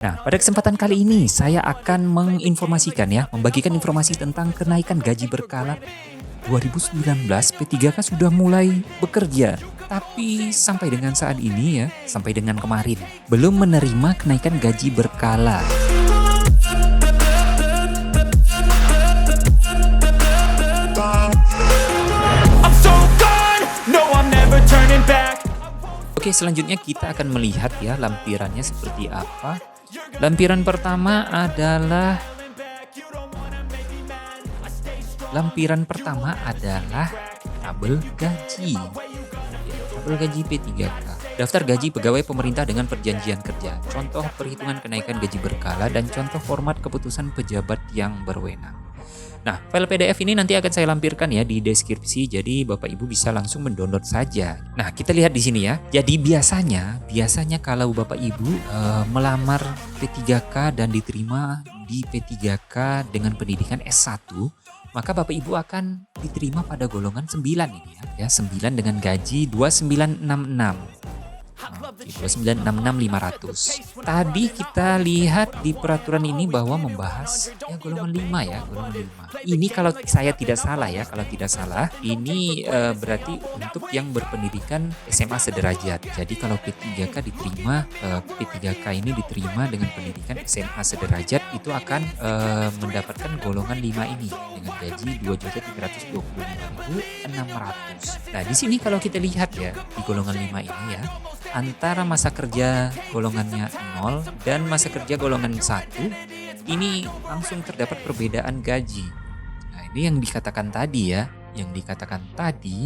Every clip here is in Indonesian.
Nah, pada kesempatan kali ini saya akan menginformasikan ya, membagikan informasi tentang kenaikan gaji berkala 2019 P3K sudah mulai bekerja. Tapi sampai dengan saat ini ya, sampai dengan kemarin, belum menerima kenaikan gaji berkala. I'm so gone, no I'm never turning back. Oke, selanjutnya kita akan melihat ya lampirannya seperti apa. Lampiran pertama adalah tabel gaji. Ya, tabel gaji P3K. Daftar gaji pegawai pemerintah dengan perjanjian kerja. Contoh perhitungan kenaikan gaji berkala dan contoh format keputusan pejabat yang berwenang. Nah, file PDF ini nanti akan saya lampirkan ya di deskripsi, jadi Bapak Ibu bisa langsung mendownload saja. Nah, kita lihat di sini ya. Jadi biasanya kalau Bapak Ibu melamar P3K dan diterima di P3K dengan pendidikan S1, maka Bapak Ibu akan diterima pada golongan 9 ini ya. 9 dengan gaji 2966. 2966.500. Tadi kita lihat di peraturan ini bahwa membahas ya golongan 5 ya, golongan 5. Ini kalau saya tidak salah ya, ini berarti untuk yang berpendidikan SMA sederajat. Jadi kalau P3K ini diterima dengan pendidikan SMA sederajat, itu akan mendapatkan golongan 5 ini dengan gaji 2.325.600. Nah, di sini kalau kita lihat ya di golongan 5 ini ya, antara masa kerja golongannya 0 dan masa kerja golongan 1 ini langsung terdapat perbedaan gaji. Nah, ini yang dikatakan tadi ya,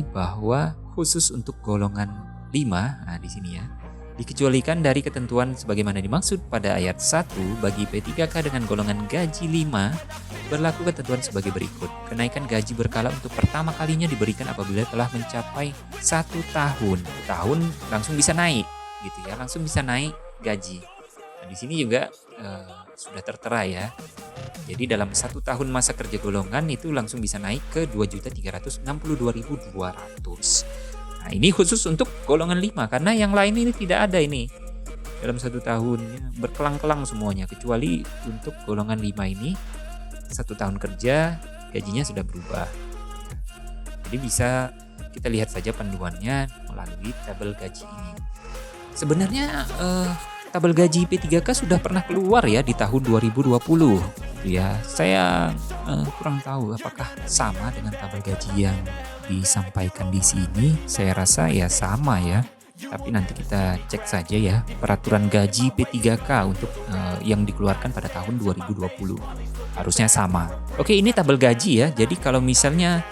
bahwa khusus untuk golongan 5, nah di sini ya, dikecualikan dari ketentuan sebagaimana dimaksud pada ayat 1 bagi P3K dengan golongan gaji 5 berlaku ketentuan sebagai berikut. Kenaikan gaji berkala untuk pertama kalinya diberikan apabila telah mencapai 1 tahun. Tahun langsung bisa naik gitu ya, langsung bisa naik gaji. Nah, di sini juga sudah tertera ya. Jadi dalam 1 tahun masa kerja golongan itu langsung bisa naik ke 2.362.200. Nah, ini khusus untuk golongan 5 karena yang lain ini tidak ada ini. Dalam 1 tahun ya, berkelang-kelang semuanya kecuali untuk golongan 5 ini 1 tahun kerja gajinya sudah berubah. Jadi bisa kita lihat saja panduannya melalui tabel gaji ini. Sebenarnya tabel gaji P3K sudah pernah keluar ya di tahun 2020. Ya, saya kurang tahu apakah sama dengan tabel gaji yang disampaikan di sini. Saya rasa ya sama ya. Tapi nanti kita cek saja ya peraturan gaji P3K untuk yang dikeluarkan pada tahun 2020. Harusnya sama. Oke, ini tabel gaji ya. Jadi kalau misalnya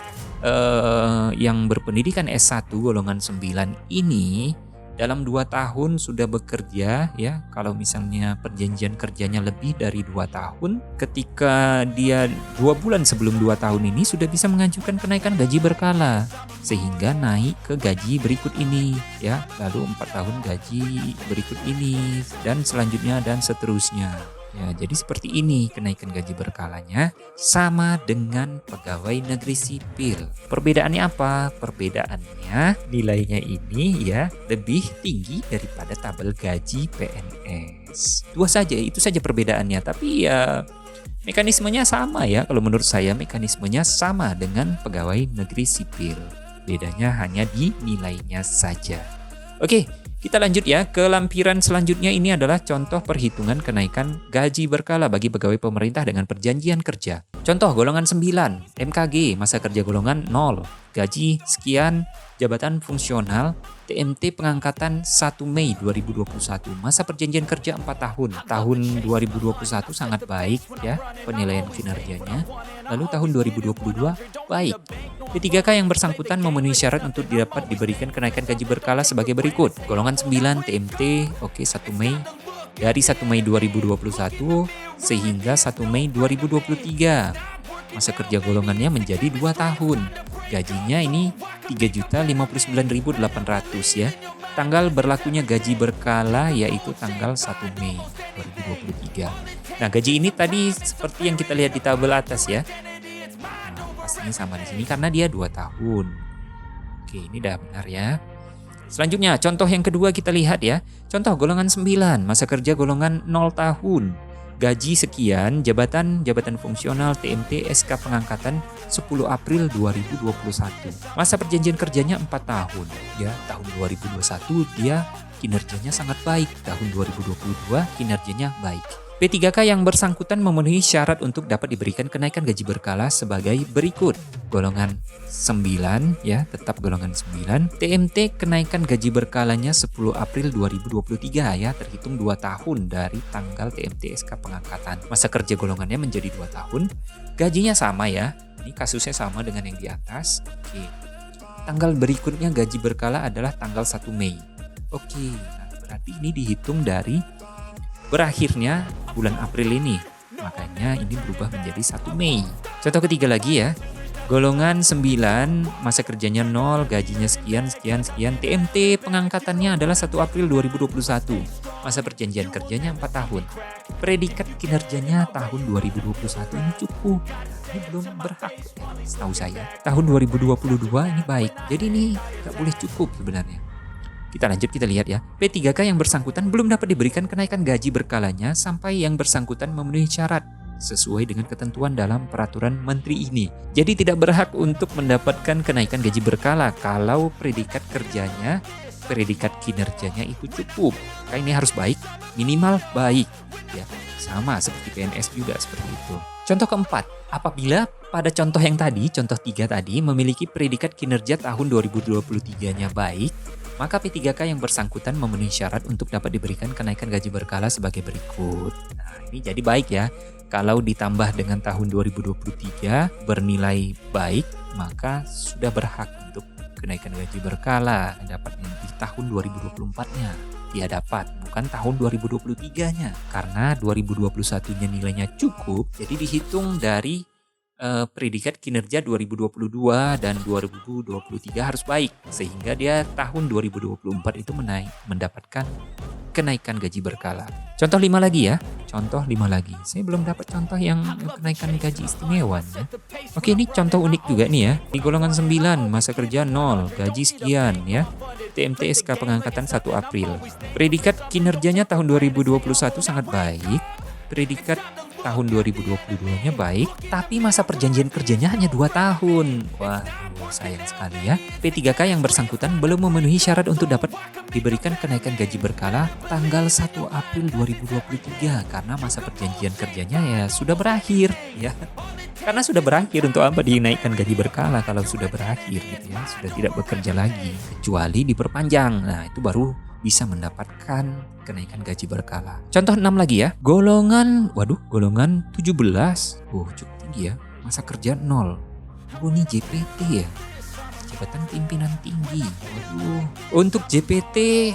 yang berpendidikan S1 golongan 9 ini dalam 2 tahun sudah bekerja ya, kalau misalnya perjanjian kerjanya lebih dari 2 tahun, ketika dia 2 bulan sebelum 2 tahun ini sudah bisa mengajukan kenaikan gaji berkala sehingga naik ke gaji berikut ini ya, lalu 4 tahun gaji berikut ini dan selanjutnya dan seterusnya. Ya, jadi seperti ini kenaikan gaji berkalanya sama dengan pegawai negeri sipil. Perbedaannya apa? Perbedaannya nilainya ini ya lebih tinggi daripada tabel gaji PNS. Itu saja perbedaannya, tapi ya mekanismenya sama ya. Kalau menurut saya mekanismenya sama dengan pegawai negeri sipil. Bedanya hanya di nilainya saja. Oke. Kita lanjut ya ke lampiran selanjutnya. Ini adalah contoh perhitungan kenaikan gaji berkala bagi pegawai pemerintah dengan perjanjian kerja. Contoh golongan 9, MKG, masa kerja golongan 0, gaji sekian, jabatan fungsional, TMT pengangkatan 1 Mei 2021, masa perjanjian kerja 4 tahun. Tahun 2021 sangat baik ya penilaian kinerjanya. Lalu tahun 2022 baik. P3K yang bersangkutan memenuhi syarat untuk dapat diberikan kenaikan gaji berkala sebagai berikut. Golongan 9 TMT, oke 1 Mei. Dari 1 Mei 2021 sehingga 1 Mei 2023. Masa kerja golongannya menjadi 2 tahun. Gajinya ini 3.059.800 ya. Tanggal berlakunya gaji berkala yaitu tanggal 1 Mei 2023. Nah, gaji ini tadi seperti yang kita lihat di tabel atas ya. Pastinya sama di sini karena dia 2 tahun. Oke, ini udah benar ya. Selanjutnya, contoh yang kedua kita lihat ya. Contoh golongan 9, masa kerja golongan 0 tahun. Gaji sekian, jabatan fungsional TMT SK pengangkatan 10 April 2021. Masa perjanjian kerjanya 4 tahun. Ya, tahun 2021 dia kinerjanya sangat baik. Tahun 2022 kinerjanya baik. P3K yang bersangkutan memenuhi syarat untuk dapat diberikan kenaikan gaji berkala sebagai berikut. Golongan 9 ya, tetap golongan 9. TMT kenaikan gaji berkalanya 10 April 2023 ya, terhitung 2 tahun dari tanggal TMT SK pengangkatan. Masa kerja golongannya menjadi 2 tahun. Gajinya sama ya. Ini kasusnya sama dengan yang di atas. Oke. Tanggal berikutnya gaji berkala adalah tanggal 1 Mei. Oke. Nah, berarti ini dihitung dari berakhirnya bulan April ini. Makanya ini berubah menjadi 1 Mei. Contoh ketiga lagi ya. Golongan 9, masa kerjanya 0, gajinya sekian. TMT pengangkatannya adalah 1 April 2021. Masa perjanjian kerjanya 4 tahun. Predikat kinerjanya tahun 2021 ini cukup. Ini belum berhak, setahu saya. Tahun 2022 ini baik. Jadi ini nggak boleh cukup sebenarnya. Kita lanjut, kita lihat ya. P3K yang bersangkutan belum dapat diberikan kenaikan gaji berkalanya sampai yang bersangkutan memenuhi syarat sesuai dengan ketentuan dalam peraturan menteri ini. Jadi tidak berhak untuk mendapatkan kenaikan gaji berkala kalau predikat kinerjanya itu cukup. Maka ini harus baik, minimal baik. Ya, sama seperti PNS juga seperti itu. Contoh keempat, apabila pada contoh yang tadi, contoh 3 tadi memiliki predikat kinerja tahun 2023-nya baik, maka P3K yang bersangkutan memenuhi syarat untuk dapat diberikan kenaikan gaji berkala sebagai berikut. Nah, ini jadi baik ya. Kalau ditambah dengan tahun 2023 bernilai baik, maka sudah berhak untuk kenaikan gaji berkala. Dapatnya di tahun 2024-nya. Dia dapat, bukan tahun 2023-nya. Karena 2021-nya nilainya cukup, jadi dihitung dari predikat kinerja 2022 dan 2023 harus baik sehingga dia tahun 2024 itu mendapatkan kenaikan gaji berkala. Contoh 5 lagi ya. Contoh 5 lagi. Saya belum dapat contoh yang kenaikan gaji istimewa ya. Oke, ini contoh unik juga nih ya. Di golongan 9, masa kerja 0, gaji sekian ya. TMT SK pengangkatan 1 April. Predikat kinerjanya tahun 2021 sangat baik. Predikat tahun 2022-nya baik, tapi masa perjanjian kerjanya hanya 2 tahun. Wah, sayang sekali ya. P3K yang bersangkutan belum memenuhi syarat untuk dapat diberikan kenaikan gaji berkala tanggal 1 April 2023 karena masa perjanjian kerjanya ya sudah berakhir ya. Karena sudah berakhir, untuk apa dinaikkan gaji berkala kalau sudah berakhir gitu ya, sudah tidak bekerja lagi kecuali diperpanjang. Nah, itu baru bisa mendapatkan kenaikan gaji berkala. Contoh 6 lagi ya. Golongan 17. Cukup tinggi ya. Masa kerja 0. Ini JPT ya. Jabatan Pimpinan Tinggi. Untuk JPT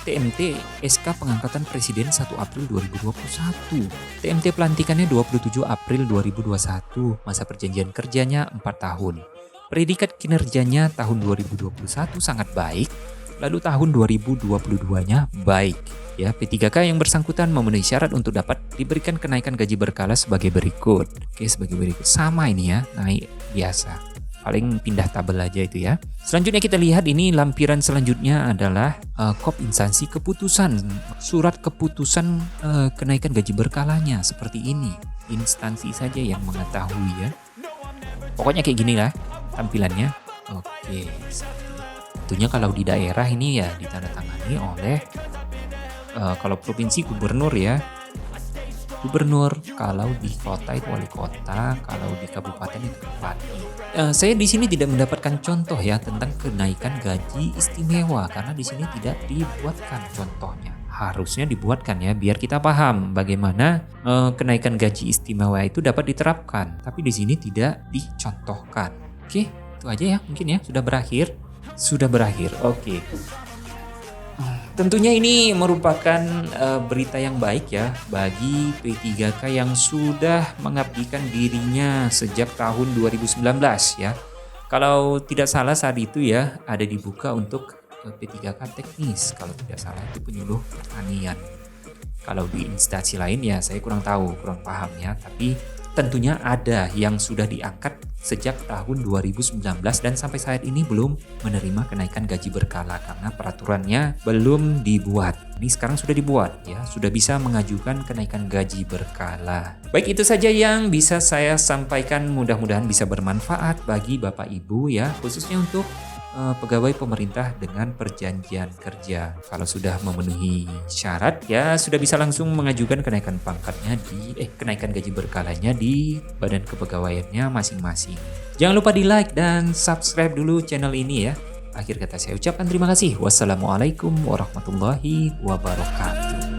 TMT SK pengangkatan Presiden 1 April 2021. TMT pelantikannya 27 April 2021. Masa perjanjian kerjanya 4 tahun. Predikat kinerjanya tahun 2021 sangat baik. Lalu tahun 2022-nya baik. Ya, P3K yang bersangkutan memenuhi syarat untuk dapat diberikan kenaikan gaji berkala sebagai berikut. Oke, sebagai berikut. Sama ini ya, naik biasa. Paling pindah tabel aja itu ya. Selanjutnya kita lihat ini lampiran selanjutnya adalah KOP instansi keputusan. Surat keputusan kenaikan gaji berkalanya seperti ini. Instansi saja yang mengetahui ya. Pokoknya kayak gini lah tampilannya. Oke. Tentunya kalau di daerah ini ya ditandatangani oleh kalau provinsi gubernur ya. Gubernur, kalau di kota itu wali kota, kalau di kabupaten itu bupati. Saya di sini tidak mendapatkan contoh ya tentang kenaikan gaji istimewa karena di sini tidak dibuatkan contohnya. Harusnya dibuatkan ya biar kita paham bagaimana kenaikan gaji istimewa itu dapat diterapkan. Tapi di sini tidak dicontohkan. Oke, itu aja ya mungkin ya sudah berakhir. Oke. Tentunya ini merupakan berita yang baik ya bagi P3K yang sudah mengabdikan dirinya sejak tahun 2019 ya. Kalau tidak salah saat itu ya ada dibuka untuk P3K teknis. Kalau tidak salah itu penyuluh pertanian. Kalau di instansi lain ya saya kurang tahu, kurang paham ya. Tapi tentunya ada yang sudah diangkat sejak tahun 2019 dan sampai saat ini belum menerima kenaikan gaji berkala karena peraturannya belum dibuat. Ini sekarang sudah dibuat ya, sudah bisa mengajukan kenaikan gaji berkala. Baik, itu saja yang bisa saya sampaikan, mudah-mudahan bisa bermanfaat bagi Bapak Ibu ya, khususnya untuk pegawai pemerintah dengan perjanjian kerja. Kalau sudah memenuhi syarat ya sudah bisa langsung mengajukan kenaikan pangkatnya kenaikan gaji berkalanya di badan kepegawaiannya masing-masing. Jangan lupa di like dan subscribe dulu channel ini ya. Akhir kata saya ucapkan terima kasih. Wassalamualaikum warahmatullahi wabarakatuh.